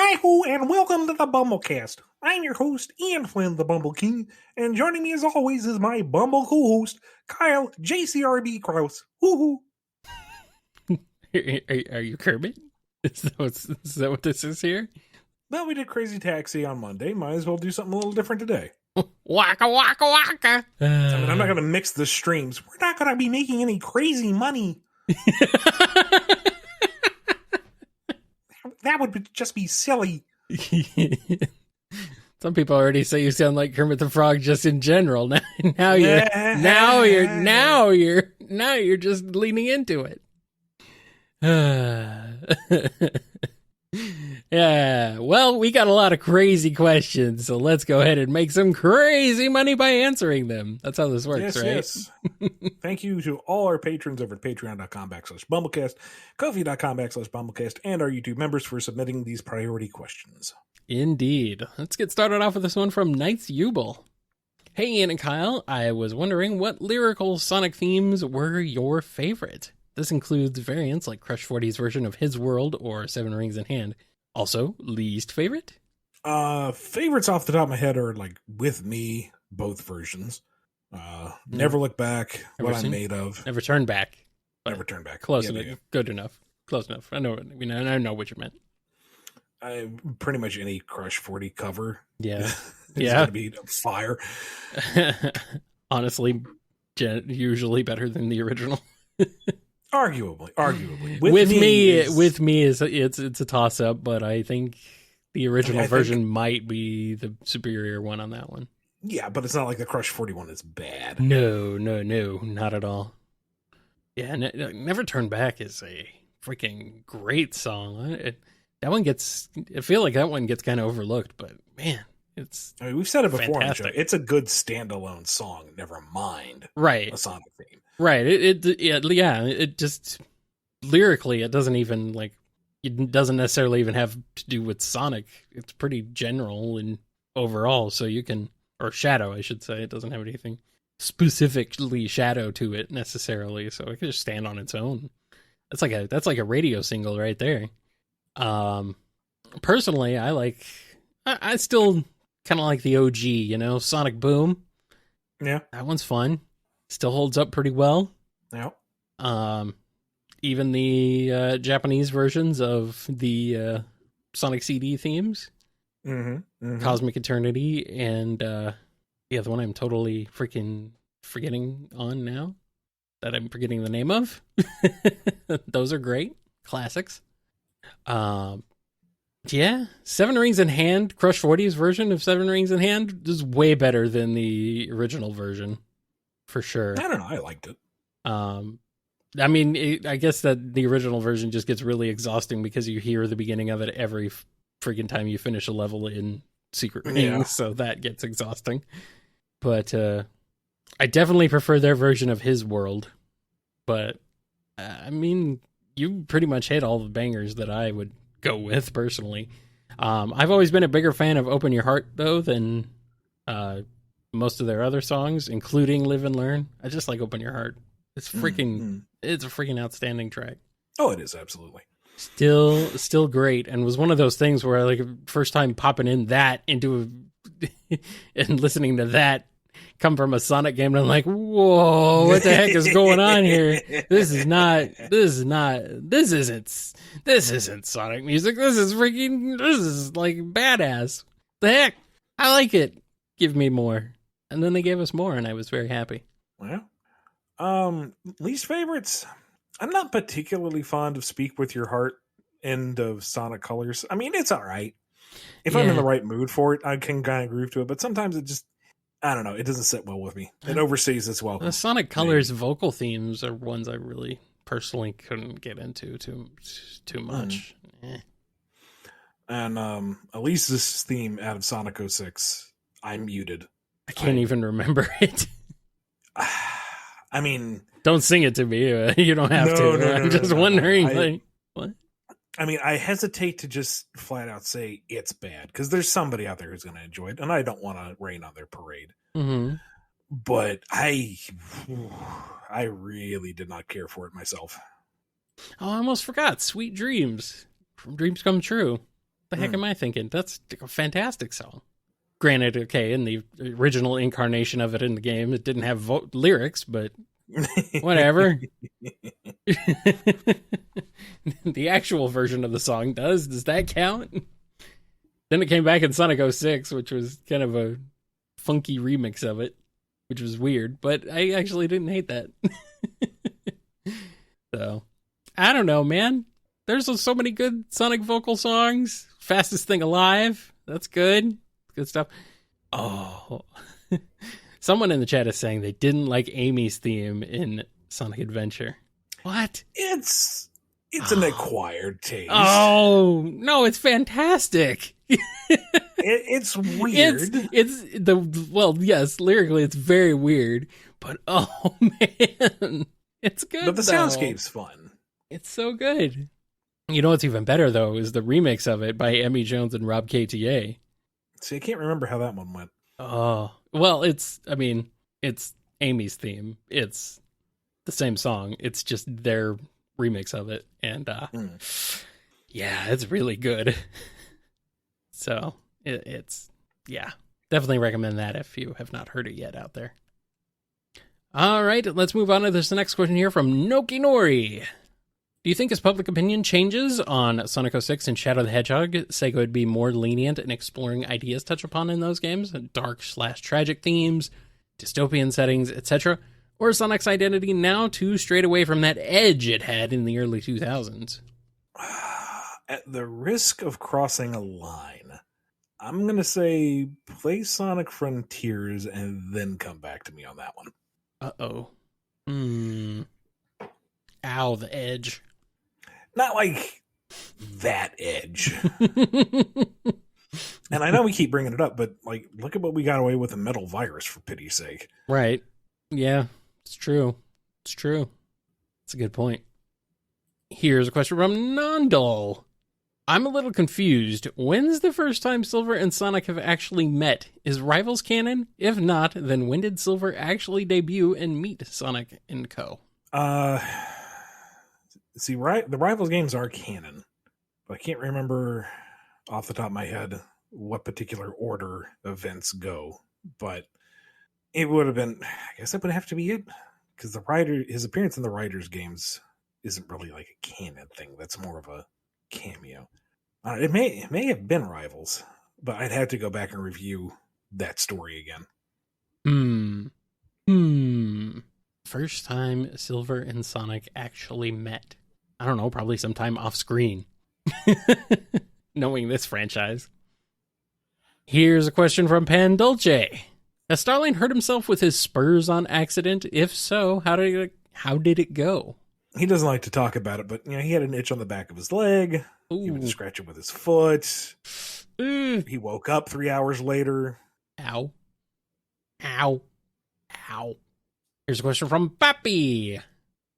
Hi-ho, and welcome to the BumbleKast. I'm your host, Ian Flynn, the Bumble King, and joining me as always is my Bumble co-host, Kyle JCRB Krause. Woohoo! Are you Kermit? Is that what this is here? Well, we did Crazy Taxi on Monday. Might as well do something a little different today. Waka waka waka. I'm not going to mix the streams. We're not going to be making any crazy money. That would just be silly. Some people already say you sound like Kermit the Frog just in general. Now you're just leaning into it. Yeah, well, we got a lot of crazy questions, so let's go ahead and make some crazy money by answering them. That's how this works, right? Yes. Thank you to all our patrons over at patreon.com/BumbleKast, Ko-fi.com/BumbleKast, and our YouTube members for submitting these priority questions. Indeed. Let's get started off with this one from Knight's Jubel. Hey, Ian and Kyle, I was wondering what lyrical Sonic themes were your favorite. This includes variants like Crush 40's version of His World or Seven Rings in Hand. Also, least favorite? Favorites off the top of my head are like With Me, both versions. Never Look Back, What I'm Made Of. Never Turn Back. Never Turn Back. Close enough. Yeah. Good enough. Close enough. I know what you meant. Pretty much any Crush 40 cover. Yeah. It's going to be fire. Honestly, usually better than the original. Arguably. With me is it's a toss up, but I think the original version might be the superior one on that one. Yeah, but it's not like the Crush 41 is bad. No, not at all. Yeah, Never Turn Back is a freaking great song. I feel like that one gets kind of overlooked, but man, we've said it before on the show. Fantastic. It's a good standalone song, never mind a Sonic theme. Right. It just lyrically, it doesn't even it doesn't necessarily even have to do with Sonic. It's pretty general and overall. So you can, or Shadow, I should say. It doesn't have anything specifically Shadow to it necessarily. So it can just stand on its own. That's like a radio single right there. Personally, I still kind of like the OG, Sonic Boom. Yeah. That one's fun. Still holds up pretty well. Yeah. Even the Japanese versions of the Sonic CD themes, Cosmic Eternity, and the other one I'm totally freaking forgetting on now that I'm forgetting the name of. Those are great classics. Yeah, Seven Rings in Hand, Crush 40's version of Seven Rings in Hand is way better than the original version. For sure. I don't know. I liked it. I mean, I guess that the original version just gets really exhausting because you hear the beginning of it every freaking time you finish a level in Secret Rings, so that gets exhausting. But I definitely prefer their version of His World. But, I mean, you pretty much hit all the bangers that I would go with, personally. I've always been a bigger fan of Open Your Heart, though, than most of their other songs, including Live and Learn. I just like Open Your Heart. It's it's a freaking outstanding track. Oh, it is, absolutely. Still great, and was one of those things where first time popping into and listening to that come from a Sonic game, and I'm like, whoa, what the heck is going on here? This isn't Sonic music. This is like badass. The heck? I like it. Give me more. And then they gave us more, and I was very happy. Well, least favorites. I'm not particularly fond of Speak With Your Heart, end of Sonic Colors. I mean, it's all right. If I'm in the right mood for it, I can kind of groove to it. But sometimes it just, I don't know, it doesn't sit well with me. It overstays its welcome. The Sonic Colors vocal themes are ones I really personally couldn't get into too much. And at least this theme out of Sonic 06, I'm muted. I can't even remember it. I mean, don't sing it to me. You don't have to. I'm just wondering, what? I mean, I hesitate to just flat out say it's bad because there's somebody out there who's going to enjoy it, and I don't want to rain on their parade. Mm-hmm. But I really did not care for it myself. Oh, I almost forgot. Sweet Dreams from Dreams Come True. The heck am I thinking? That's a fantastic song. Granted, okay, in the original incarnation of it in the game, it didn't have lyrics, but whatever. The actual version of the song does. Does that count? Then it came back in Sonic 06, which was kind of a funky remix of it, which was weird, but I actually didn't hate that. So, I don't know, man. There's so many good Sonic vocal songs. Fastest Thing Alive. That's good. Good stuff. Oh. Someone in the chat is saying they didn't like Amy's theme in Sonic Adventure. What? It's an acquired taste. Oh, no, it's fantastic. It's weird. Yes, lyrically it's very weird, but oh man, it's good. But the soundscape's fun. It's so good. You know what's even better though is the remix of it by Emmy Jones and Rob KTA. See, I can't remember how that one went. Oh, well, it's Amy's theme. It's the same song. It's just their remix of it, and yeah, it's really good. So it's definitely recommend that if you have not heard it yet out there. All right, let's move on to this next question here from Noki Nori. Do you think as public opinion changes on Sonic 06 and Shadow the Hedgehog, Sega would be more lenient in exploring ideas touched upon in those games, dark/tragic themes, dystopian settings, etc., or is Sonic's identity now too straight away from that edge it had in the early 2000s? At the risk of crossing a line, I'm going to say play Sonic Frontiers and then come back to me on that one. Uh-oh. Ow, the edge. Not like that edge. And I know we keep bringing it up, but like, look at what we got away with a Metal Virus, for pity's sake. Right. Yeah, it's true. It's true. It's a good point. Here's a question from Nondal. I'm a little confused. When's the first time Silver and Sonic have actually met? Is Rivals canon? If not, then when did Silver actually debut and meet Sonic and Co.? See, the Rivals games are canon, but I can't remember off the top of my head what particular order events go. But it would have been, I guess that would have to be it, because his appearance in the Riders games isn't really like a canon thing. That's more of a cameo. It may have been Rivals, but I'd have to go back and review that story again. First time Silver and Sonic actually met. I don't know, probably sometime off screen. Knowing this franchise. Here's a question from Pandulce. Has Starling hurt himself with his spurs on accident? If so, how did it go? He doesn't like to talk about it, but he had an itch on the back of his leg. Ooh. He would scratch it with his foot. He woke up 3 hours later. Ow. Ow. Ow. Here's a question from Pappy.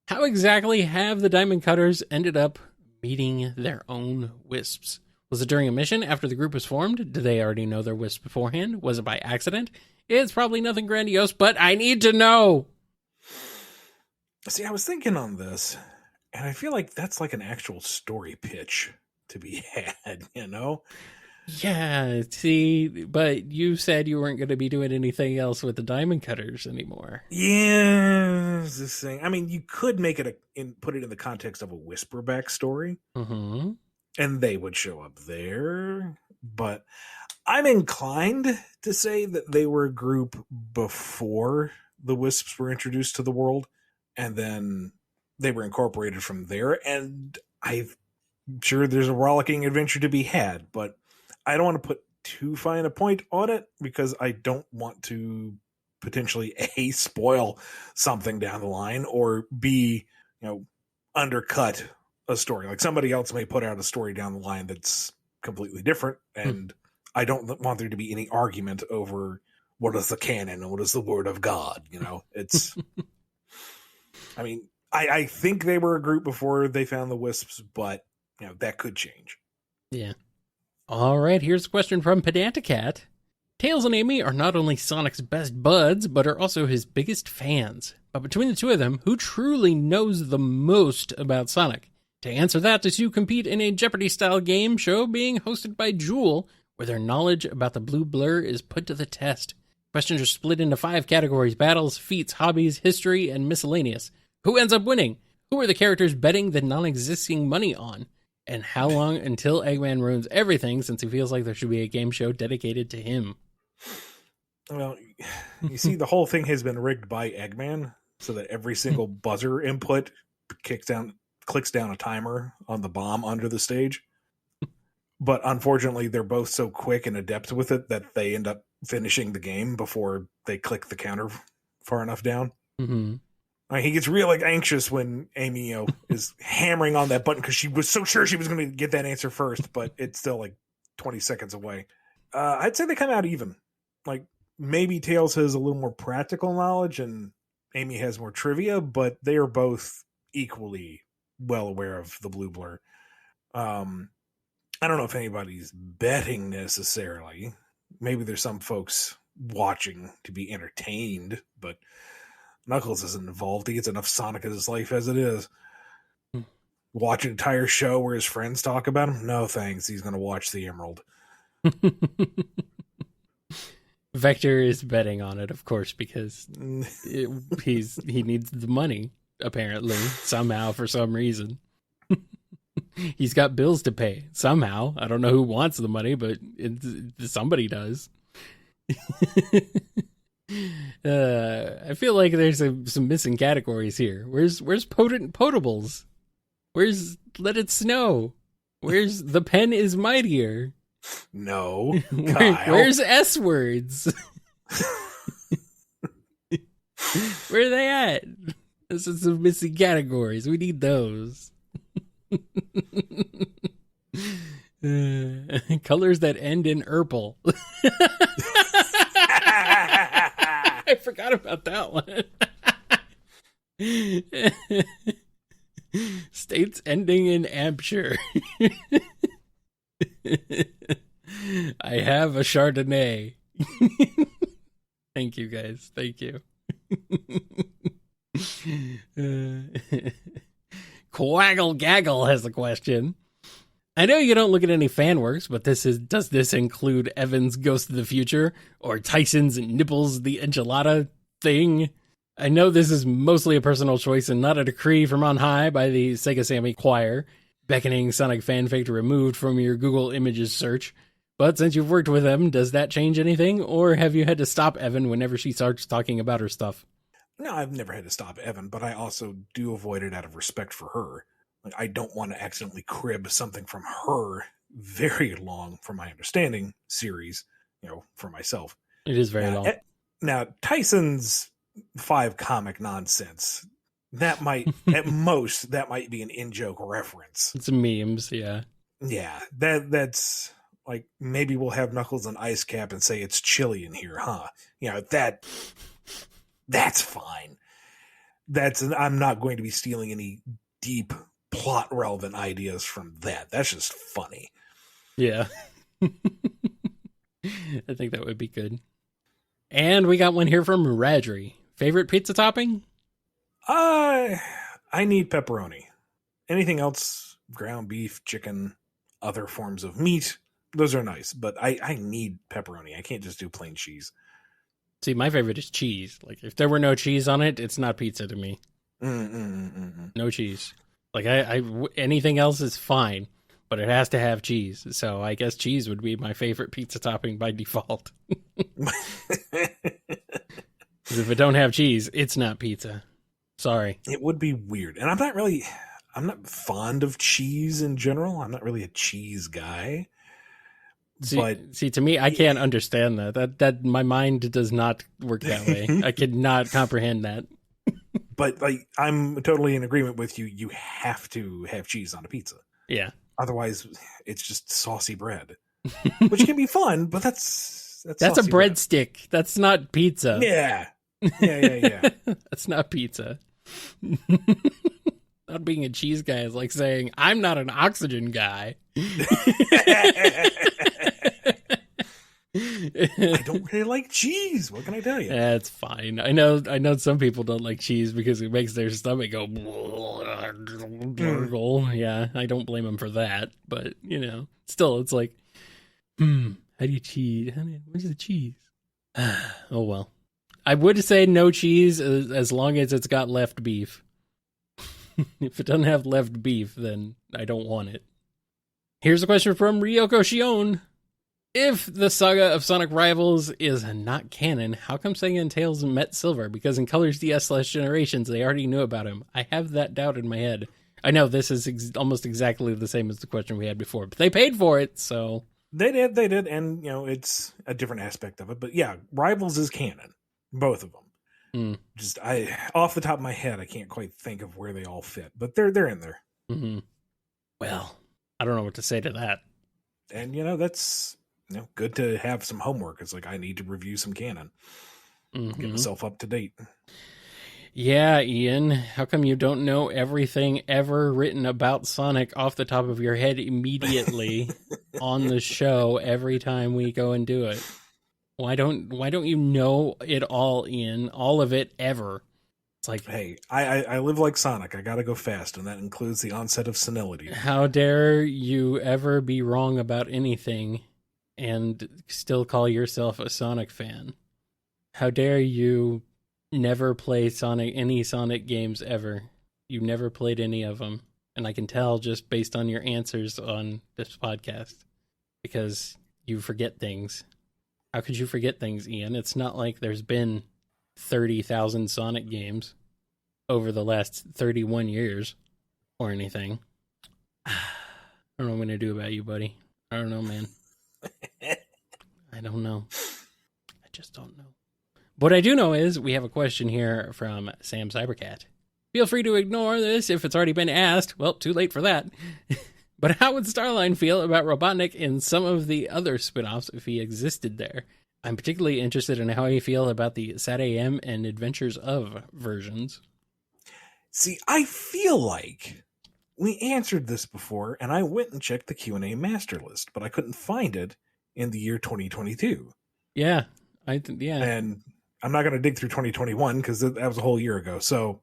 How exactly have the Diamond Cutters ended up meeting their own wisps? Was it during a mission after the group was formed? Did they already know their wisps beforehand? Was it by accident? It's probably nothing grandiose, but I need to know. See, I was thinking on this, and I feel like that's like an actual story pitch to be had, Yeah, see, but you said you weren't going to be doing anything else with the Diamond Cutters anymore. Yeah, this thing. I mean, you could make it put it in the context of a Whisper backstory, and they would show up there. But I'm inclined to say that they were a group before the Wisps were introduced to the world, and then they were incorporated from there. And I'm sure there's a rollicking adventure to be had, but I don't want to put too fine a point on it because I don't want to potentially A, spoil something down the line, or B, undercut a story. Like somebody else may put out a story down the line that's completely different, and I don't want there to be any argument over what is the canon and what is the word of God. It's, I mean, I think they were a group before they found the Wisps, but that could change. Yeah. All right, here's a question from Pedanticat. Tails and Amy are not only Sonic's best buds, but are also his biggest fans. But between the two of them, who truly knows the most about Sonic? To answer that, the two compete in a Jeopardy-style game show being hosted by Jewel, where their knowledge about the blue blur is put to the test. Questions are split into 5 categories: battles, feats, hobbies, history, and miscellaneous. Who ends up winning? Who are the characters betting the non-existing money on? And how long until Eggman ruins everything, since he feels like there should be a game show dedicated to him? Well, you see, the whole thing has been rigged by Eggman, so that every single buzzer input clicks down a timer on the bomb under the stage. But unfortunately, they're both so quick and adept with it that they end up finishing the game before they click the counter far enough down. Mm-hmm. He gets real anxious when Amy is hammering on that button because she was so sure she was going to get that answer first, but it's still 20 seconds away. I'd say they come out even. Maybe Tails has a little more practical knowledge and Amy has more trivia, but they are both equally well aware of the blue blur. I don't know if anybody's betting necessarily. Maybe there's some folks watching to be entertained, but Knuckles isn't involved. He gets enough Sonic in his life as it is. Watch an entire show where his friends talk about him? No thanks. He's going to watch the Emerald. Vector is betting on it, of course, because he needs the money, apparently, somehow, for some reason. He's got bills to pay, somehow. I don't know who wants the money, but somebody does. I feel like there's some missing categories here. Where's Potables? Where's Let It Snow? Where's The Pen Is Mightier? No. Where's S words? Where are they at? This is some missing categories. We need those. Colors that end in Urple. I forgot about that one. States ending in Hampshire. I have a Chardonnay. Thank you, guys. Thank you. Qaggle has a question. I know you don't look at any fan works, but does this include Evan's Ghost of the Future or Tyson's Nipples the Enchilada thing? I know this is mostly a personal choice and not a decree from on high by the Sega Sammy Choir, beckoning Sonic fanfic to removed from your Google Images search. But since you've worked with them, does that change anything? Or have you had to stop Evan whenever she starts talking about her stuff? No, I've never had to stop Evan, but I also do avoid it out of respect for her. I don't want to accidentally crib something from her very long, from my understanding, series, for myself. It is very long. Now, Tyson's 5 comic nonsense, that might, at most, that might be an in-joke reference. It's memes, yeah. Yeah, that's maybe we'll have Knuckles and Ice Cap and say it's chilly in here, huh? That's fine. I'm not going to be stealing any deep plot relevant ideas from that. That's just funny. Yeah. I think that would be good. And we got one here from Radri. Favorite pizza topping? I need pepperoni. Anything else, ground beef, chicken, other forms of meat, those are nice, but I need pepperoni. I can't just do plain cheese. See, my favorite is cheese. If there were no cheese on it, it's not pizza to me. No cheese. Anything else is fine, but it has to have cheese. So I guess cheese would be my favorite pizza topping by default. Because if it don't have cheese, it's not pizza. Sorry. It would be weird. And I'm not fond of cheese in general. I'm not really a cheese guy. See, to me, I can't understand that. That my mind does not work that way. I could not comprehend that. But I'm totally in agreement with you. You have to have cheese on a pizza. Yeah. Otherwise, it's just saucy bread, which can be fun. But that's a breadstick. That's not pizza. Yeah. That's not pizza. Not being a cheese guy is like saying I'm not an oxygen guy. I don't They like cheese. What can I tell you? That's fine. I know some people don't like cheese because it makes their stomach go gurgle. Yeah, I don't blame them for that. But, still, it's like, how do you cheese? What's the cheese? Oh, well. I would say no cheese as long as it's got left beef. If it doesn't have left beef, then I don't want it. Here's a question from Ryoko Shion. If the saga of Sonic Rivals is not canon, how come Sega and Tails met Silver? Because in Colors DS/Generations, they already knew about him. I have that doubt in my head. I know this is almost exactly the same as the question we had before, but they paid for it, so... They did, and, it's a different aspect of it. But yeah, Rivals is canon. Both of them. Just, off the top of my head, I can't quite think of where they all fit, but they're in there. Mm-hmm. Well, I don't know what to say to that. And, that's... good to have some homework. It's like, I need to review some canon. Get myself up to date. Yeah, Ian. How come you don't know everything ever written about Sonic off the top of your head immediately on the show every time we go and do it? Why don't you know it all, Ian? All of it ever. It's like, hey, I live like Sonic. I gotta go fast, and that includes the onset of senility. How dare you ever be wrong about anything and still call yourself a Sonic fan? How dare you never play any Sonic games ever? You never played any of them. And I can tell just based on your answers on this podcast. Because you forget things. How could you forget things, Ian? It's not like there's been 30,000 Sonic games over the last 31 years or anything. I don't know what I'm going to do about you, buddy. I don't know, man. I don't know. I just don't know. What I do know is we have a question here from Sam Cybercat. Feel free to ignore this if it's already been asked. Well, too late for that. But how would Starline feel about Robotnik in some of the other spin-offs if he existed there? I'm particularly interested in how you feel about the Sat AM and Adventures of versions. See, I feel like we answered this before, and I went and checked the Q&A master list, but I couldn't find it in the year 2022. Yeah. And I'm not going to dig through 2021 because that was a whole year ago. So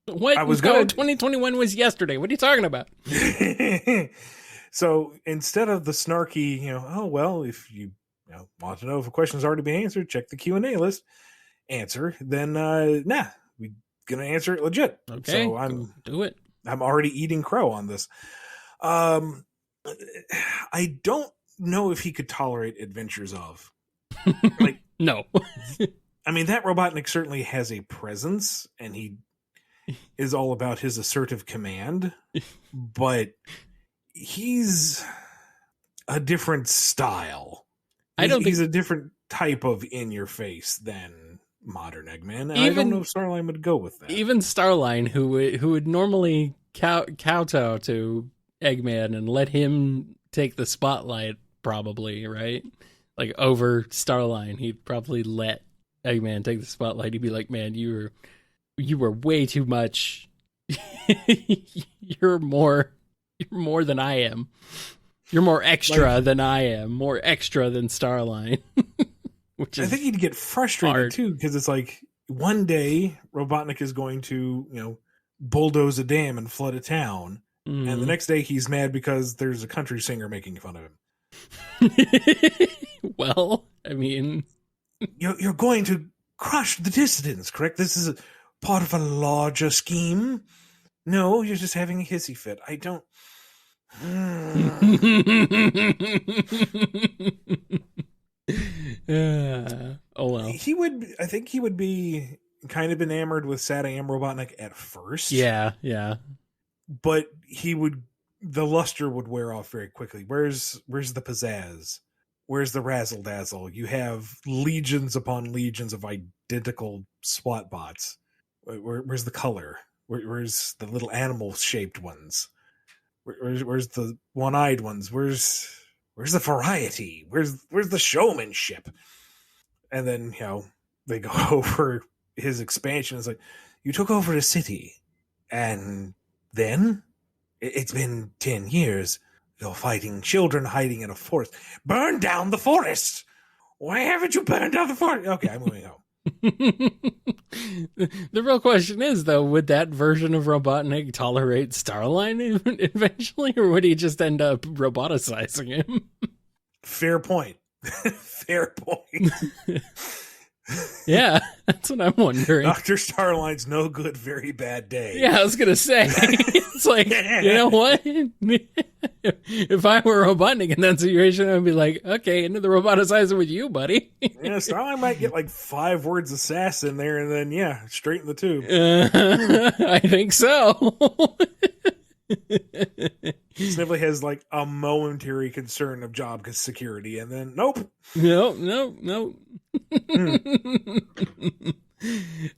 what? I was going. 2021 was yesterday. What are you talking about? So instead of the snarky, oh well, if you want to know if a question's already been answered, check the Q&A list. Answer, then we're gonna answer it legit. Okay, so do it. I'm already eating crow on this. I don't know if he could tolerate Adventures of. Like, no. I mean, that Robotnik certainly has a presence, and he is all about his assertive command, but he's a different style. He's a different type of in-your-face than modern Eggman, and I don't know if Starline would go with that. Even Starline, who would normally kowtow to Eggman and let him take the spotlight, probably, right? Like, over Starline, he'd probably let Eggman take the spotlight. He'd be like, man, you were way too much. You're more than I am. You're more extra than I am. More extra than Starline. Which is, I think he'd get frustrated too, because it's like one day Robotnik is going to, bulldoze a dam and flood a town, and the next day he's mad because there's a country singer making fun of him. Well, I mean, you're going to crush the dissidents, correct? This is a part of a larger scheme. No, you're just having a hissy fit. I don't. Oh well. I think he would be kind of enamored with Sat AM Robotnik at first. Yeah. But the luster would wear off very quickly. Where's the pizzazz? Where's the razzle dazzle? You have legions upon legions of identical SWAT bots. Where's the color? Where's the little animal shaped ones? Where's the one-eyed ones? Where's the variety? Where's the showmanship? And then, they go over his expansion. It's like, you took over a city, and then it's been 10 years. You're fighting children hiding in a forest. Burn down the forest! Why haven't you burned down the fort? Okay, I'm moving home. The real question is, though, would that version of Robotnik tolerate Starline eventually, or would he just end up roboticizing him? Fair point. Fair point. Yeah, that's what I'm wondering. Dr. Starline's no good, very bad day. Yeah, I was going to say. It's like, you know what? If I were Robotnik in that situation, I'd be like, okay, into the roboticizer with you, buddy. Yeah, Starline might get like 5 words of sass in there, and then, yeah, straight in the tube. I think so. Sniffly has like a momentary concern of job security, and then nope. Nope.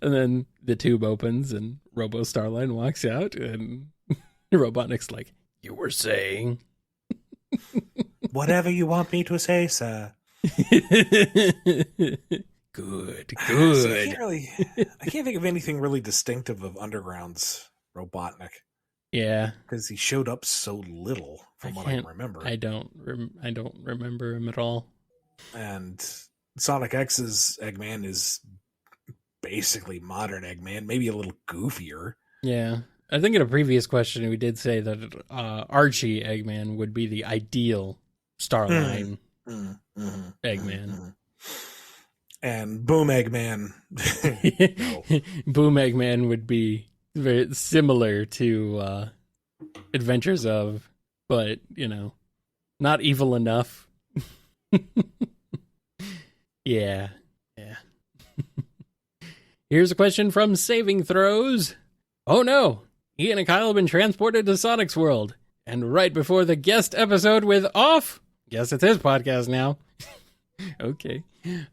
And then the tube opens and Robo Starline walks out, and Robotnik's like, "You were saying?" Whatever you want me to say, sir. Good. So I can't think of anything really distinctive of Underground's Robotnik. Yeah, because he showed up so little from what I can remember. I don't remember him at all. And Sonic X's Eggman is basically modern Eggman, maybe a little goofier. Yeah, I think in a previous question we did say that Archie Eggman would be the ideal Starline Eggman. And Boom Eggman. No. Boom Eggman would be very similar to Adventures of, but, you know, not evil enough. Yeah. Here's a question from Saving Throws. Oh no, Ian and Kyle have been transported to Sonic's world. And right before the guest episode with Off, guess it's his podcast now. Okay.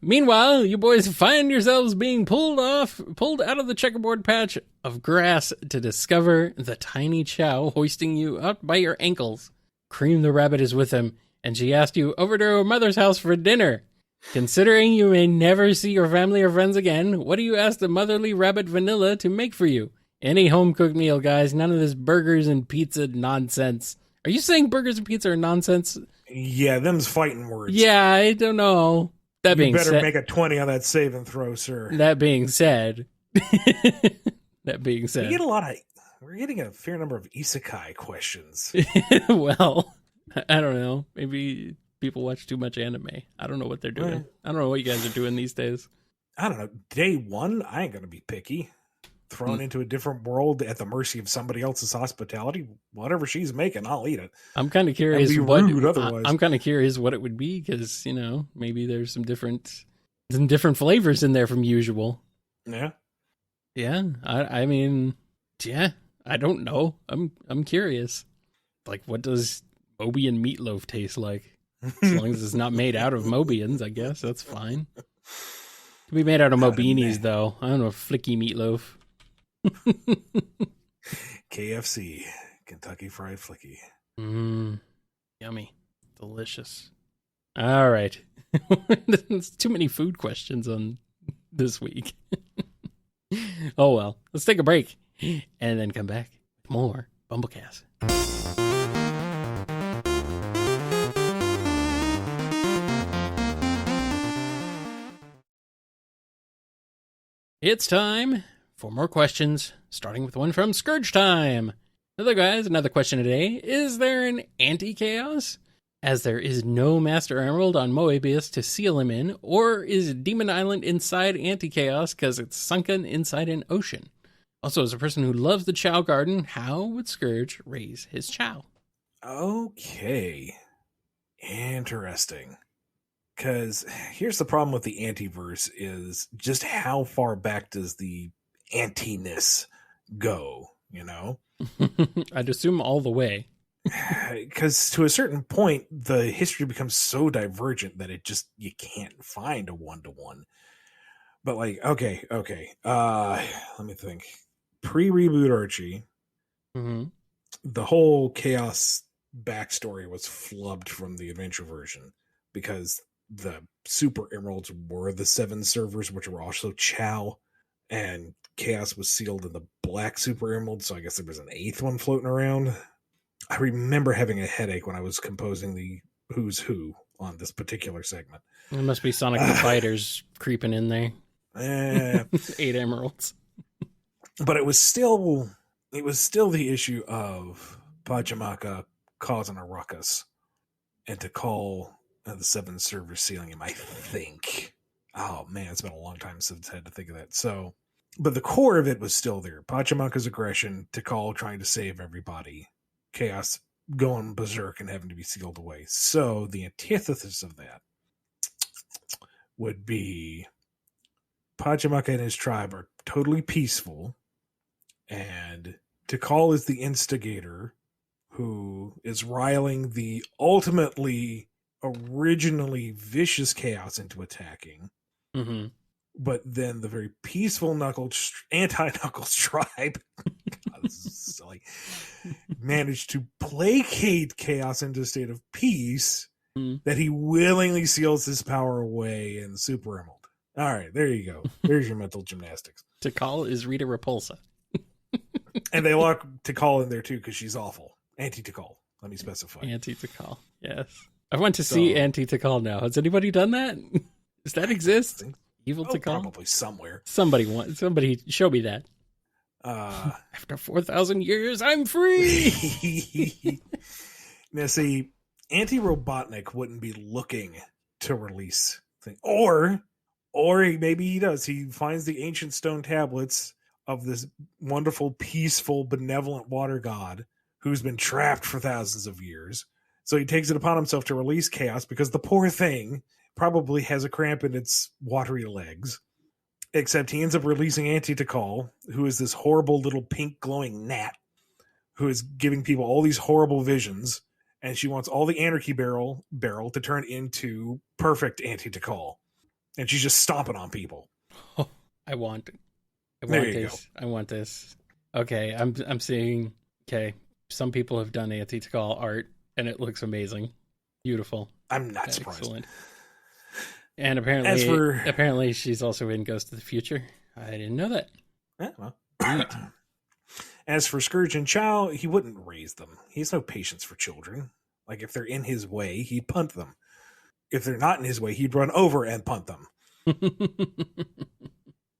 Meanwhile, you boys find yourselves being pulled out of the checkerboard patch of grass to discover the tiny Chow hoisting you up by your ankles. Cream the rabbit is with him, and she asked you over to her mother's house for dinner. Considering you may never see your family or friends again, what do you ask the motherly rabbit Vanilla to make for you? Any home-cooked meal, guys. None of this burgers and pizza nonsense. Are you saying burgers and pizza are nonsense? Yeah, them's fighting words. Yeah, I don't know. That being said, you better make a 20 on that save and throw, sir. That being said, we're getting a fair number of isekai questions. Well, I don't know. Maybe people watch too much anime. I don't know what they're doing. I don't know what you guys are doing these days. I don't know. Day one, I ain't gonna be picky. Thrown into a different world at the mercy of somebody else's hospitality, whatever she's making, I'll eat it. I'm kind of curious. I'm kind of curious what it would be, because, you know, maybe there's some different flavors in there from usual. Yeah. I mean, I don't know. I'm curious. Like, what does Mobian meatloaf taste like? As long as it's not made out of Mobians, I guess that's fine. It could be made out of Mobinis, though. I don't know, flicky meatloaf. KFC, Kentucky Fried Flicky. Yummy. Delicious. All right. There's too many food questions on this week. Oh well. Let's take a break and then come back with more BumbleKast. It's time for more questions, starting with one from Scourge Time. Another question today. Is there an AntiChaos? As there is no Master Emerald on Moebius to seal him in, or is Demon Island inside AntiChaos because it's sunken inside an ocean? Also, as a person who loves the Chow Garden, how would Scourge raise his Chow? Okay. Interesting. Because here's the problem with the Antiverse is just how far back does the anti-ness go, you know? I'd assume all the way. Because to a certain point, the history becomes so divergent that you can't find a one-to-one. But like, okay. Let me think. Pre-reboot Archie, the whole Chaos backstory was flubbed from the adventure version because the Super Emeralds were the 7 servers, which were also Chow, and Chaos was sealed in the Black Super Emerald, so I guess there was an 8th one floating around. I remember having a headache when I was composing the Who's Who on this particular segment. There must be Sonic the Fighters creeping in there. 8 emeralds. But it was still the issue of Pachamaka causing a ruckus and to call the 7 servers sealing him, I think. Oh man, it's been a long time since I had to think of that. So, but the core of it was still there. Pachamaka's aggression, Tikal trying to save everybody, Chaos going berserk and having to be sealed away. So the antithesis of that would be Pachamaka and his tribe are totally peaceful, and Tikal is the instigator who is riling the originally vicious Chaos into attacking. Mm-hmm. But then the very peaceful anti-Knuckles tribe God, this is silly, managed to placate Chaos into a state of peace that he willingly seals his power away in Super Emerald. All right, there you go. There's your mental gymnastics. Tikal is Rita Repulsa. And they lock Tikal in there too because she's awful. Anti-Tikal, let me specify. Anti-Tikal, yes. I want to see Anti-Tikal now. Has anybody done that? Does that exist? Evil Tikal? Probably somewhere. Somebody show me that. After 4,000 years, I'm free! Now see, Anti-Robotnik wouldn't be looking to release things. Or maybe he does. He finds the ancient stone tablets of this wonderful, peaceful, benevolent water god who's been trapped for thousands of years. So he takes it upon himself to release Chaos because the poor thing probably has a cramp in its watery legs. Except he ends up releasing Anti-Tikal, who is this horrible little pink glowing gnat who is giving people all these horrible visions, and she wants all the Anarchy Barrel to turn into perfect Anti-Tikal. And she's just stomping on people. Oh, I want this. Okay, I'm seeing. Okay, some people have done Anti-Tikal art, and it looks amazing, beautiful. I'm not surprised. Excellent. And apparently, she's also in Ghost of the Future. I didn't know that. Yeah, well. As for Scourge and Chow, he wouldn't raise them. He has no patience for children. Like, if they're in his way, he'd punt them. If they're not in his way, he'd run over and punt them.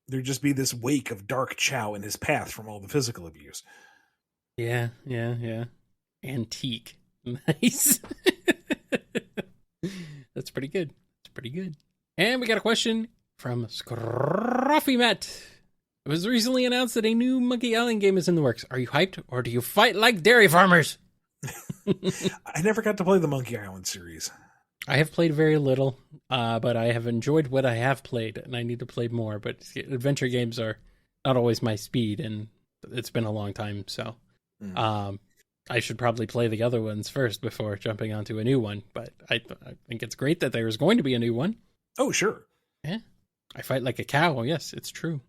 There'd just be this wake of dark Chow in his path from all the physical abuse. Yeah. Antique. Nice. That's pretty good. And we got a question from Scruffy Matt. It was recently announced that a new Monkey Island game is in the works. Are you hyped, or do you fight like dairy farmers? I never got to play the Monkey Island series. I have played very little, but I have enjoyed what I have played, and I need to play more. But adventure games are not always my speed, and it's been a long time, so I should probably play the other ones first before jumping onto a new one. But I think it's great that there's going to be a new one. Oh, sure. Yeah. I fight like a cow. Yes, it's true.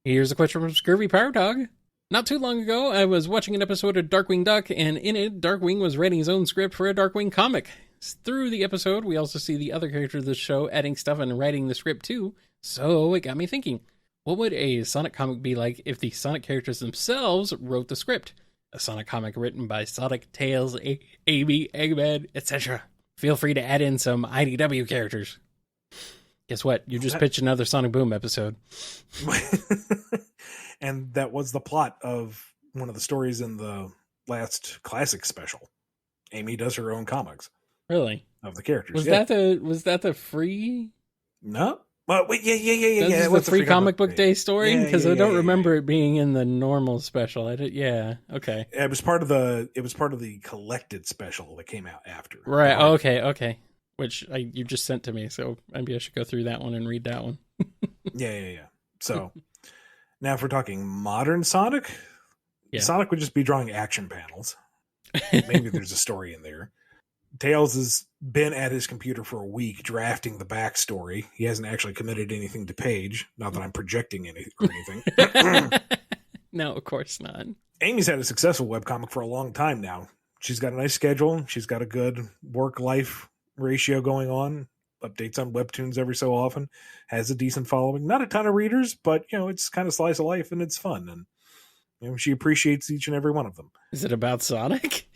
Here's a question from Scurvy Power Dog. Not too long ago, I was watching an episode of Darkwing Duck, and in it, Darkwing was writing his own script for a Darkwing comic. Through the episode, we also see the other characters of the show adding stuff and writing the script too, so it got me thinking. What would a Sonic comic be like if the Sonic characters themselves wrote the script? A Sonic comic written by Sonic, Tails, Amy, Eggman, etc. Feel free to add in some IDW characters. Guess what? You just pitched another Sonic Boom episode. And that was the plot of one of the stories in the last Classic special. Amy does her own comics. Really? Of the characters. Was that the free? No. Well, wait, yeah. What's the free comic book day story? Because I don't remember it being in the normal special. Yeah. Okay. It was part of the collected special that came out after. Right. Okay. Which you just sent to me, so maybe I should go through that one and read that one. Yeah. So now, if we're talking modern Sonic, Sonic would just be drawing action panels. Maybe there's a story in there. Tails has been at his computer for a week drafting the backstory. He hasn't actually committed anything to page. Not that I'm projecting anything. No, of course not. Amy's had a successful webcomic for a long time now. She's got a nice schedule. She's got a good work-life ratio going on. Updates on webtoons every so often. Has a decent following. Not a ton of readers, but it's kind of slice of life and it's fun. And she appreciates each and every one of them. Is it about Sonic?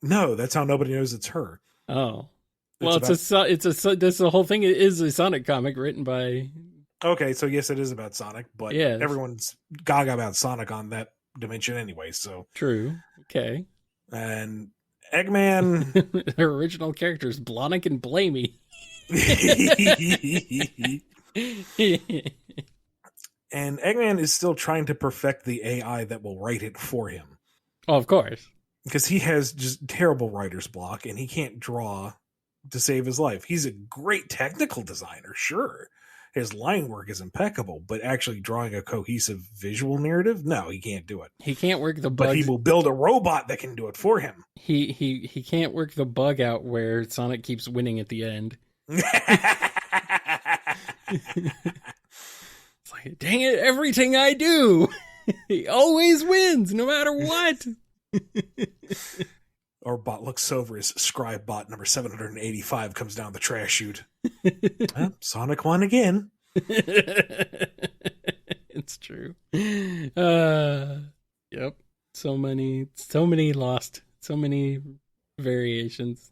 No, that's how nobody knows it's her. Oh. Well, this the whole thing is a Sonic comic written by... Okay, so yes, it is about Sonic, but yes. everyone's gaga about Sonic on that dimension anyway, so... True. Okay. And Eggman... Her original characters, Blonick and Blamey. And Eggman is still trying to perfect the AI that will write it for him. Oh, of course. Because he has just terrible writer's block, and he can't draw to save his life. He's a great technical designer, sure. His line work is impeccable, but actually drawing a cohesive visual narrative, no, he can't do it. He can't work the bug. But he will build a robot that can do it for him. He can't work the bug out where Sonic keeps winning at the end. It's like, dang it, everything I do, he always wins, no matter what. Or bot looks over as Scribe bot number 785 comes down the trash chute. Sonic won again. It's true. Yep. So many lost, so many variations,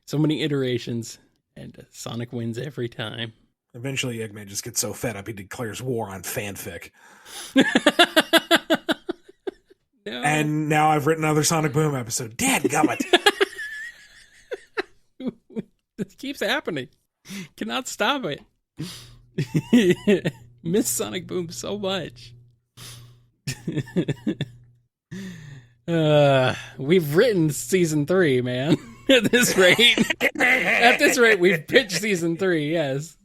so many iterations, and Sonic wins every time. Eventually, Eggman just gets so fed up he declares war on fanfic. No. And now I've written another Sonic Boom episode. Dadgummit! This keeps happening. Cannot stop it. Miss Sonic Boom so much. We've written season 3, man. At this rate, we've pitched season 3. Yes.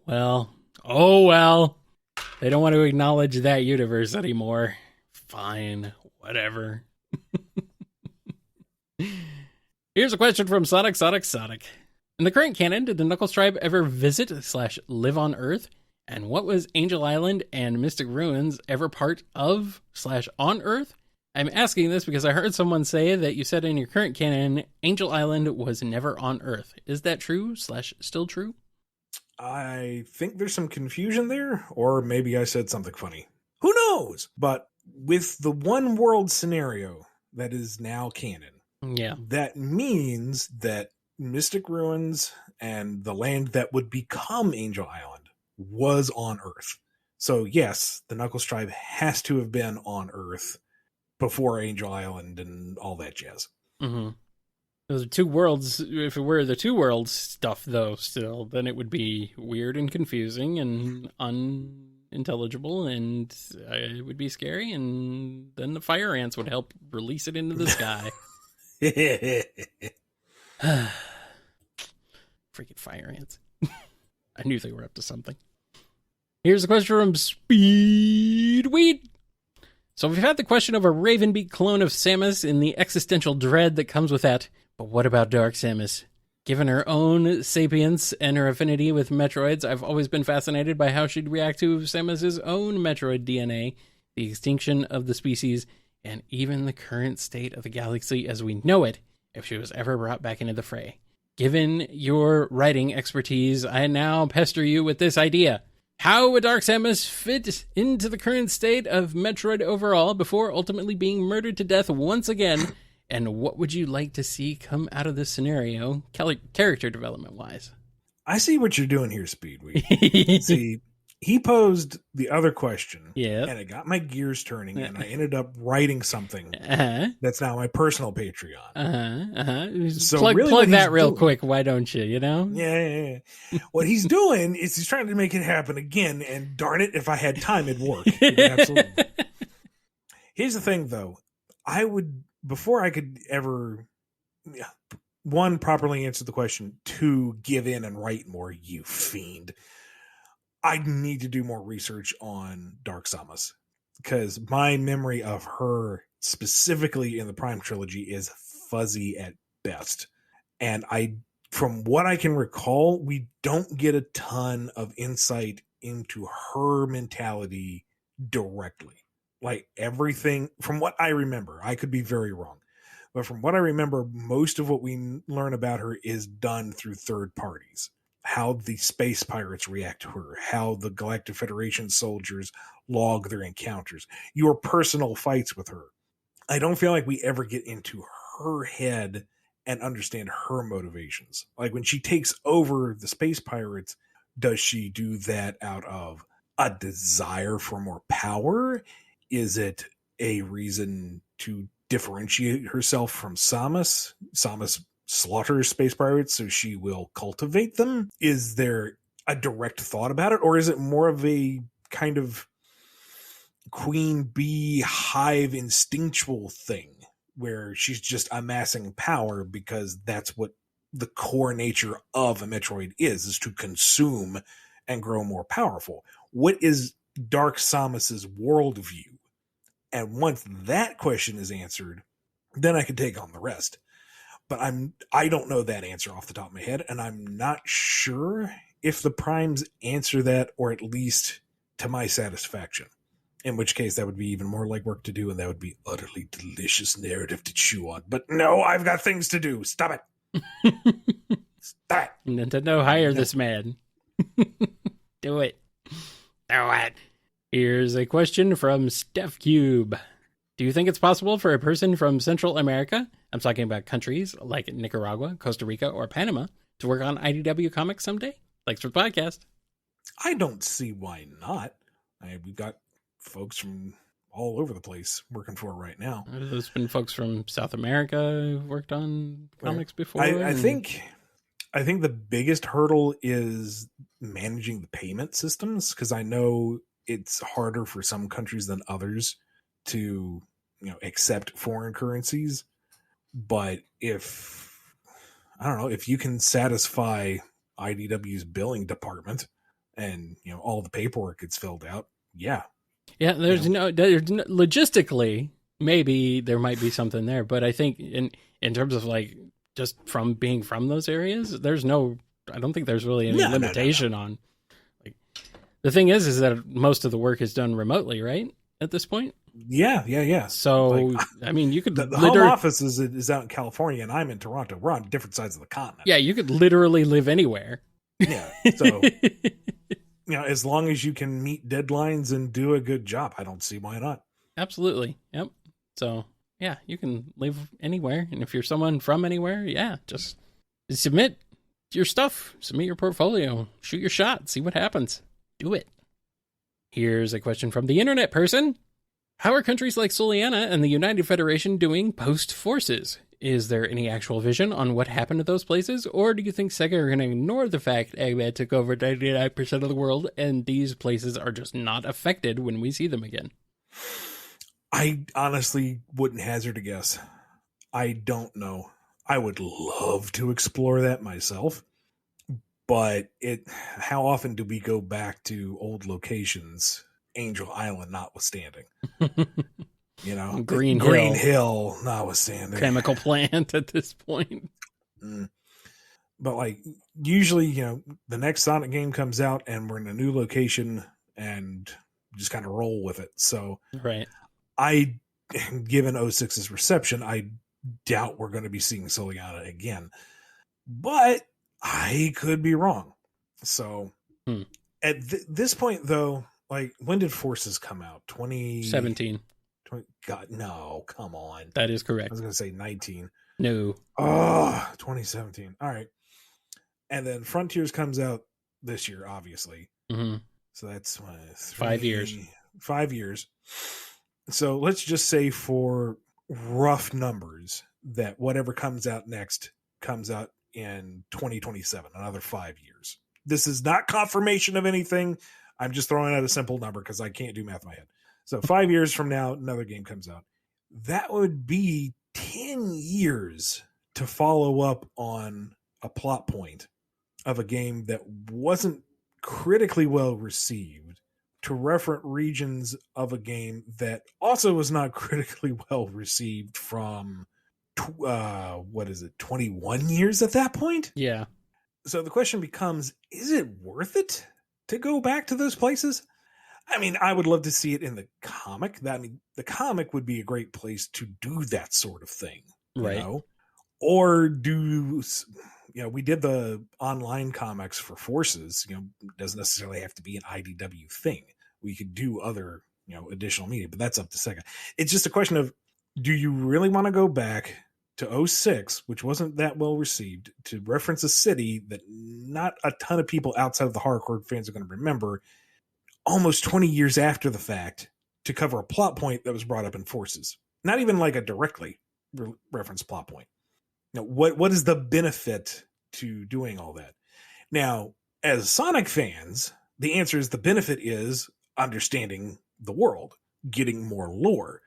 Well. They don't want to acknowledge that universe anymore. Fine, whatever. Here's a question from Sonic. In the current canon, did the Knuckles tribe ever visit/live on Earth? And what was Angel Island and Mystic Ruins ever part of/on Earth? I'm asking this because I heard someone say that you said in your current canon, Angel Island was never on Earth. Is that true/still true? I think there's some confusion there, or maybe I said something funny. Who knows? But with the one world scenario that is now canon, yeah, that means that Mystic Ruins and the land that would become Angel Island was on Earth. So yes, the Knuckles tribe has to have been on Earth before Angel Island and all that jazz. Mm-hmm. Those are two worlds. If it were the two worlds stuff, though, still, then it would be weird and confusing and unintelligible, and it would be scary, and then the fire ants would help release it into the sky. Freaking fire ants. I knew they were up to something. Here's a question from Speedweed. So we've had the question of a Ravenbeak clone of Samus in the existential dread that comes with that. But what about Dark Samus? Given her own sapience and her affinity with Metroids, I've always been fascinated by how she'd react to Samus's own Metroid DNA, the extinction of the species, and even the current state of the galaxy as we know it, if she was ever brought back into the fray. Given your writing expertise, I now pester you with this idea. How would Dark Samus fit into the current state of Metroid overall before ultimately being murdered to death once again? And what would you like to see come out of this scenario, character development-wise? I see what you're doing here, Speedweed. See, he posed the other question, and it got my gears turning, and I ended up writing something that's now my personal Patreon. So plug that real quick, why don't you, Yeah. What he's doing is he's trying to make it happen again, and darn it, if I had time, it'd work. Absolutely. Here's the thing, though. Before I could ever, one, properly answer the question, two, give in and write more, you fiend, I need to do more research on Dark Samus, because my memory of her specifically in the Prime trilogy is fuzzy at best. And from what I can recall, we don't get a ton of insight into her mentality directly. Like everything, from what I remember, I could be very wrong, but from what I remember, most of what we learn about her is done through third parties. how the space pirates react to her, how the Galactic Federation soldiers log their encounters, your personal fights with her. I don't feel like we ever get into her head and understand her motivations. Like when she takes over the space pirates, does she do that out of a desire for more power? Is it a reason to differentiate herself from Samus? Samus slaughters space pirates, so she will cultivate them. Is there a direct thought about it, or is it more of a kind of queen bee hive instinctual thing where she's just amassing power because that's what the core nature of a Metroid is to consume and grow more powerful? What is Dark Samus's worldview? And once that question is answered, then I can take on the rest. But I don't know that answer off the top of my head, and I'm not sure if the primes answer that, or at least to my satisfaction. In which case, that would be even more legwork to do, and that would be utterly delicious narrative to chew on. But no, I've got things to do. Stop it. Stop it. Nintendo, hire this man. Do it. Do it. Here's a question from Steph Cube. Do you think it's possible for a person from Central America, I'm talking about countries like Nicaragua, Costa Rica, or Panama, to work on IDW Comics someday? Thanks for the podcast. I don't see why not. We've got folks from all over the place working for it right now. There's been folks from South America who've worked on comics before. I think the biggest hurdle is managing the payment systems, because I know it's harder for some countries than others to accept foreign currencies. But if you can satisfy IDW's billing department and all the paperwork gets filled out, yeah, there's logistically maybe there might be something there, but I think in terms of like just from being from those areas, I don't think there's really any limitation on. Like, the thing is that most of the work is done remotely, right? At this point. Yeah. So, I mean, you could... The home office is out in California, and I'm in Toronto. We're on different sides of the continent. Yeah, you could literally live anywhere. Yeah, so... as long as you can meet deadlines and do a good job, I don't see why not. Absolutely. Yep. So, yeah, you can live anywhere. And if you're someone from anywhere, yeah, just submit your stuff. Submit your portfolio. Shoot your shot. See what happens. Do it. Here's a question from the internet person. How are countries like Soliana and the United Federation doing post-Forces? Is there any actual vision on what happened to those places, or do you think SEGA are going to ignore the fact Eggman took over 99% of the world and these places are just not affected when we see them again? I honestly wouldn't hazard a guess. I don't know. I would love to explore that myself, but how often do we go back to old locations, Angel Island notwithstanding? Green Hill notwithstanding. Chemical plant at this point. But like usually, the next Sonic game comes out and we're in a new location and just kind of roll with it. So right. Given 06's reception, I doubt we're going to be seeing Soliana again. But I could be wrong. So at this point though, like when did Forces come out? 2017. God, no, come on. That is correct. I was going to say 19. No. Oh, 2017. All right. And then Frontiers comes out this year, obviously. Mm-hmm. So that's 5 years. 5 years. So let's just say for rough numbers that whatever comes out next comes out in 2027, another 5 years. This is not confirmation of anything. I'm just throwing out a simple number because I can't do math in my head. So 5 years from now, another game comes out. That would be 10 years to follow up on a plot point of a game that wasn't critically well received, to reference regions of a game that also was not critically well received from, 21 years at that point? Yeah. So the question becomes, is it worth it to go back to those places? I mean, I would love to see it in the comic. The comic would be a great place to do that sort of thing, right? Or do we did the online comics for Forces. It doesn't necessarily have to be an IDW thing. We could do other, additional media, but that's up to SEGA. It's just a question of, do you really want to go back to 06, which wasn't that well received, to reference a city that not a ton of people outside of the hardcore fans are going to remember almost 20 years after the fact, to cover a plot point that was brought up in Forces? Not even like a directly reference plot point. What is the benefit to doing all that? Now, as Sonic fans, the answer is the benefit is understanding the world, getting more lore,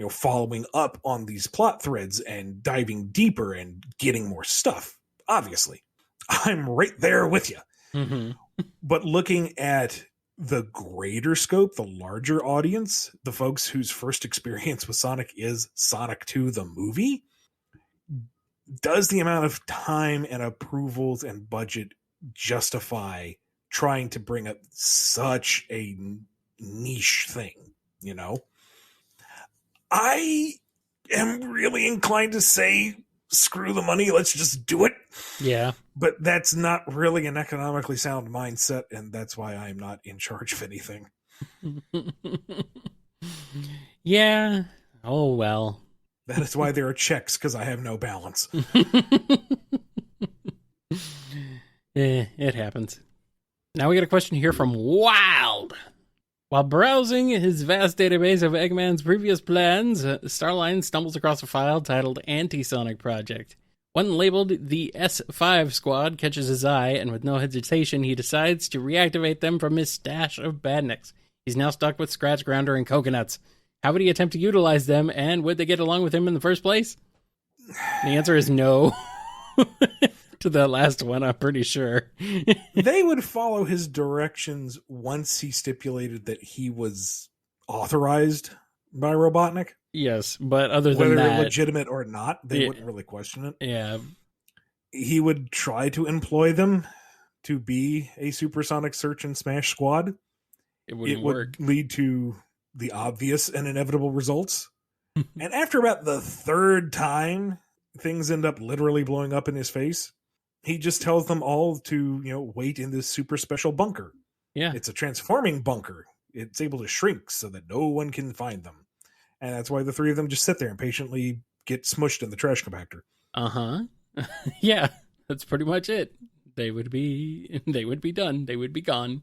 following up on these plot threads and diving deeper and getting more stuff. Obviously, I'm right there with you. Mm-hmm. But looking at the greater scope, the larger audience, the folks whose first experience with Sonic is Sonic 2, the movie, does the amount of time and approvals and budget justify trying to bring up such a niche thing? I am really inclined to say, screw the money, let's just do it. Yeah. But that's not really an economically sound mindset, and that's why I'm not in charge of anything. Yeah. Oh, well. That is why there are checks, because I have no balance. It happens. Now we got a question here from Wild. While browsing his vast database of Eggman's previous plans, Starline stumbles across a file titled Anti-Sonic Project. One labeled the S5 Squad catches his eye, and with no hesitation, he decides to reactivate them from his stash of badniks. He's now stuck with Scratch Grounder and Coconuts. How would he attempt to utilize them, and would they get along with him in the first place? The answer is no. To the last one, I'm pretty sure. They would follow his directions once he stipulated that he was authorized by Robotnik. Yes, but other than whether that, legitimate or not, they wouldn't really question it. Yeah. He would try to employ them to be a supersonic search and smash squad. It would lead to the obvious and inevitable results. And after about the third time, things end up literally blowing up in his face. He just tells them all to, wait in this super special bunker. Yeah. It's a transforming bunker. It's able to shrink so that no one can find them. And that's why the three of them just sit there and patiently get smushed in the trash compactor. Uh-huh. Yeah, that's pretty much it. They would be done. They would be gone.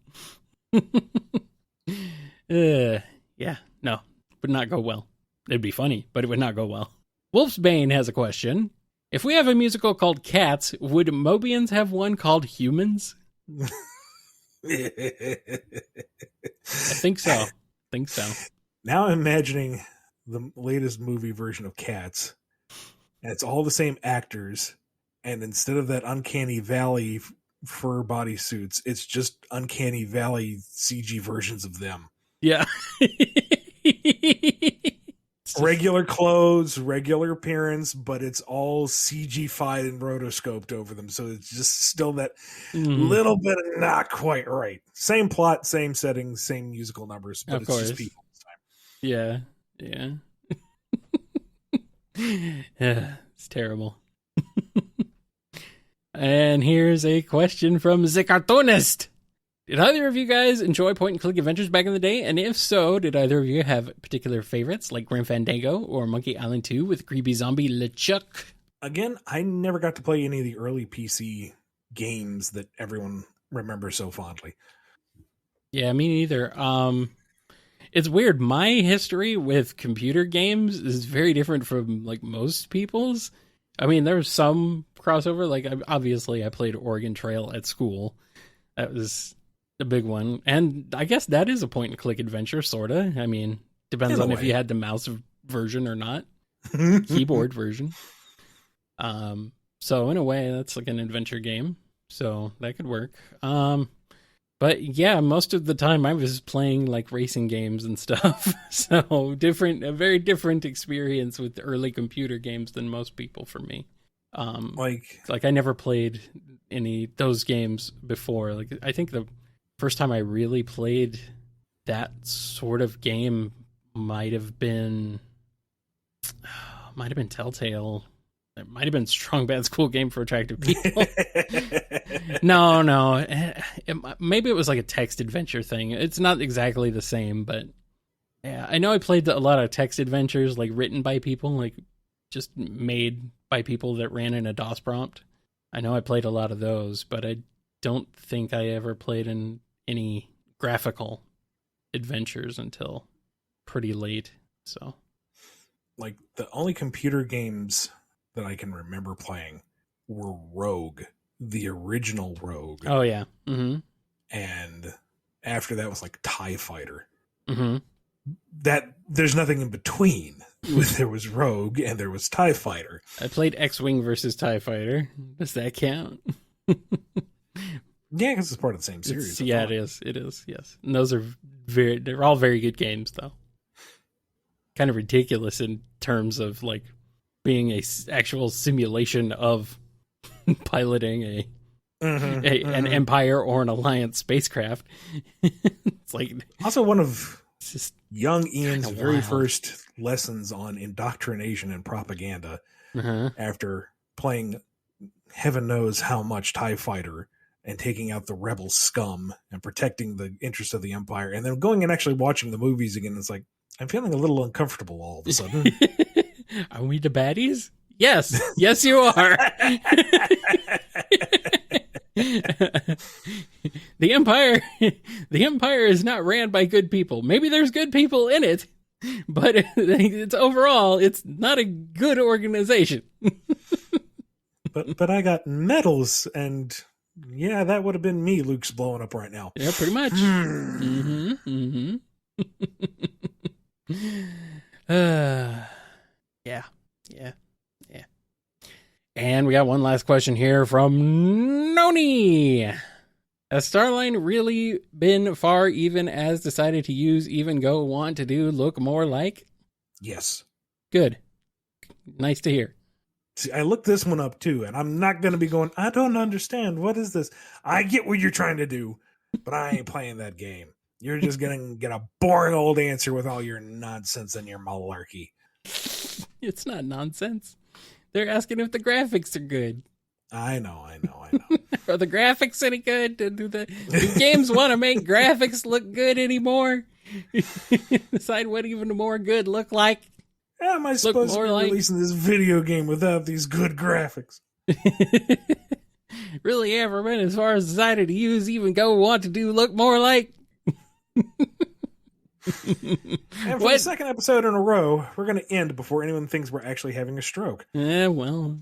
Yeah, no, would not go well. It'd be funny, but it would not go well. Wolf's Bane has a question. If we have a musical called Cats, would Mobians have one called Humans? I think so. Now I'm imagining the latest movie version of Cats, and it's all the same actors, and instead of that Uncanny Valley fur bodysuits, it's just Uncanny Valley CG versions of them. Yeah. Regular clothes, regular appearance, but it's all CG-fied and rotoscoped over them, so it's just still that little bit of not quite right. Same plot, same settings, same musical numbers, but it's just people this time. Yeah. Yeah, it's terrible. And here's a question from The Cartoonist. Did either of you guys enjoy point-and-click adventures back in the day? And if so, did either of you have particular favorites like Grim Fandango or Monkey Island 2 with creepy zombie LeChuck? Again, I never got to play any of the early PC games that everyone remembers so fondly. Yeah, me neither. It's weird. My history with computer games is very different from like most people's. I mean, there's some crossover. Like, obviously, I played Oregon Trail at school. That was a big one. And I guess that is a point-and-click adventure, sort of. I mean, depends on if you had the mouse version or not. Keyboard version. So, in a way, that's like an adventure game. So, that could work. But yeah, most of the time I was playing like racing games and stuff. So a very different experience with early computer games than most people for me. Like I never played any those games before. Like I think the first time I really played that sort of game might have been Telltale It might have been Strong Bad School Game for Attractive People. No. Maybe it was like a text adventure thing. It's not exactly the same, but yeah, I know I played a lot of text adventures, like written by people, like just made by people that ran in a DOS prompt. I know I played a lot of those, but I don't think I ever played in any graphical adventures until pretty late. So, like, the only computer games that I can remember playing were Rogue, the original Rogue. Oh yeah. Mm-hmm. And after that was like TIE Fighter. Mm-hmm. That there's nothing in between. There was Rogue and there was TIE Fighter. I played X-Wing versus TIE Fighter. Does that count? Yeah, because it's part of the same series. Yeah, it is. It is, yes. And those are they're all very good games, though. Kind of ridiculous in terms of, like, being a actual simulation of piloting an Empire or an Alliance spacecraft. It's like... Also one of young Ian's very first lessons on indoctrination and propaganda after playing heaven knows how much TIE Fighter and taking out the rebel scum and protecting the interests of the Empire, and then going and actually watching the movies again. It's like, I'm feeling a little uncomfortable all of a sudden. Are we the baddies? Yes. Yes, you are. The Empire is not ran by good people. Maybe there's good people in it, but it's overall, it's not a good organization. But I got medals, and yeah, that would have been me. Luke's blowing up right now. Yeah, pretty much. Yeah. And we got one last question here from Noni. Has Starline really been far, even as decided to use even go want to do look more like? Yes. Good. Nice to hear. See, I looked this one up too, and I'm not going to be going, I don't understand. What is this? I get what you're trying to do, but I ain't playing that game. You're just going to get a boring old answer with all your nonsense and your malarkey. It's not nonsense. They're asking if the graphics are good. I know. Are the graphics any good? Do games want to make graphics look good anymore? Decide what even more good look like. How am I supposed to be releasing this video game without these good graphics? Really ever been as far as decided to use even go want to do look more like? And for the second episode in a row, we're going to end before anyone thinks we're actually having a stroke. Yeah, well,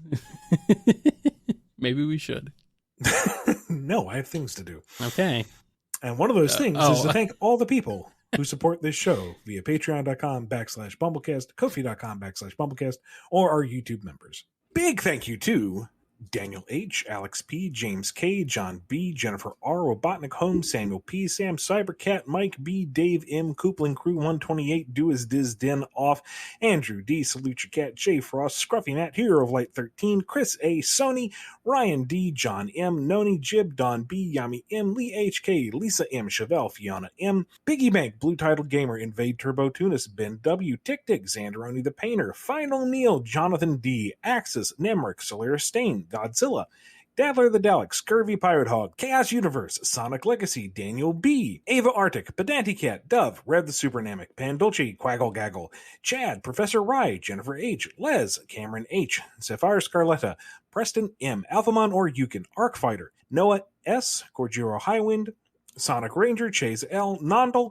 maybe we should. No, I have things to do. Okay. And one of those things is to thank all the people who support this show via patreon.com/BumbleKast, Ko-fi.com/BumbleKast, or our YouTube members. Big thank you to Daniel H., Alex P., James K., John B., Jennifer R., Robotnik Holmes, Samuel P., Sam, Cybercat, Mike B., Dave M., Coupling Crew 128, Do As Diz Den Off, Andrew D., Salute Your Cat, J. Frost, Scruffy Nat, Hero of Light 13, Chris A., Sony, Ryan D., John M., Noni, Jib, Don B., Yami M., Lee H.K., Lisa M., Chevelle, Fiona M., Piggy Bank, Blue Title Gamer, Invade Turbo Tunis, Ben W., Tick Tick, Xanderoni the Painter, Final Neil, Jonathan D., Axis, Nemric, Solaris Stain, Godzilla, Dadler the Dalek, Scurvy Pirate Hog, Chaos Universe, Sonic Legacy, Daniel B., Ava Arctic, Pedanti Cat, Dove, Rev the Supernamic, Pandolce, Quaggle Gaggle, Chad, Professor Rye, Jennifer H., Les, Cameron H., Sapphire Scarletta, Preston M., Alphamon or Yukon, Arc Fighter, Noah S., Gorgiro Highwind, Sonic Ranger, Chase L., Nondal,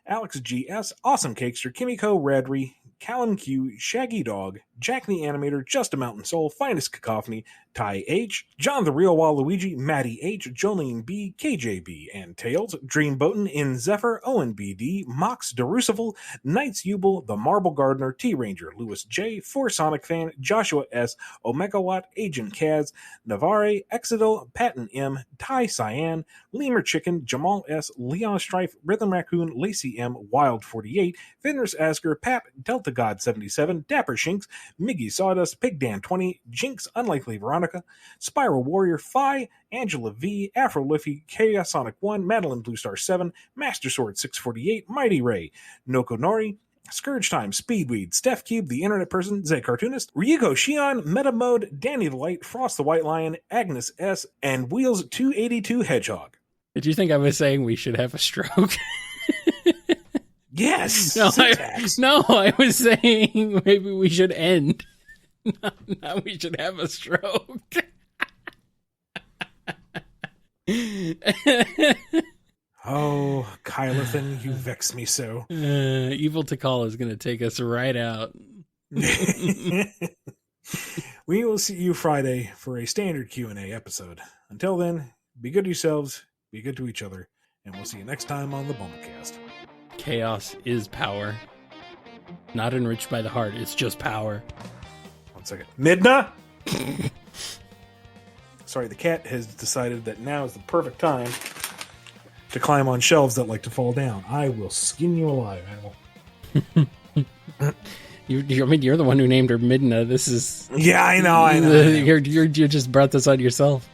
Alex G.S., Awesome Cakester, Kimiko, Radry, Callum Q, Shaggy Dog, Jack the Animator, Just a Mountain Soul, Finest Cacophony, Ty H, John the Real Waluigi, Maddie H, Jolene B, KJB, and Tails, Dreamboatin, In Zephyr, Owen BD, Mox Derucival, Knights Yubel, The Marble Gardener, T Ranger, Lewis J, For Sonic Fan, Joshua S, Omega Watt, Agent Kaz, Navarre, Exidal, Patton M, Ty Cyan, Lemur Chicken, Jamal S, Leon Strife, Rhythm Raccoon, Lacey M, Wild 48, Fenris Asker, Pat, Delta God 77, Dapper Shinks, Miggy Sawdust, Pig Dan 20, Jinx, Unlikely Veronica, Spiral Warrior, Phi, Angela V, Afro Liffy, Chaosonic 1, Madeline Bluestar 7, Master Sword 648, Mighty Ray, Noko Nori, Scourge Time, Speedweed, Steph Cube, The Internet Person, Zay Cartoonist, Ryoko Shion, Meta Mode, Danny the Light, Frost the White Lion, Agnes S., and Wheels 282 Hedgehog. Did you think I was saying we should have a stroke? Yes! No, I was saying maybe we should end. Not we should have a stroke. Oh, Kylathan, you vex me so. Evil Takala is going to take us right out. We will see you Friday for a standard Q&A episode. Until then, be good to yourselves, be good to each other, and we'll see you next time on the BumbleKast. Chaos is power. Not enriched by the heart, it's just power. 1 second. Midna? Sorry, the cat has decided that now is the perfect time to climb on shelves that like to fall down. I will skin you alive, animal. You're the one who named her Midna. This is... Yeah, I know. You just brought this on yourself.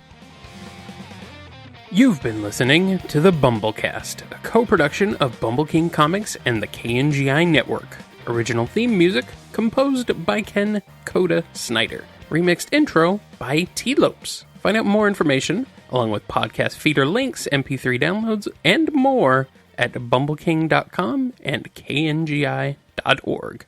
You've been listening to the BumbleKast, a co-production of Bumble King Comics and the KNGI Network. Original theme music composed by Ken Coda Snyder. Remixed intro by T-Lopes. Find out more information, along with podcast feeder links, MP3 downloads, and more at bumbleking.com and kngi.org.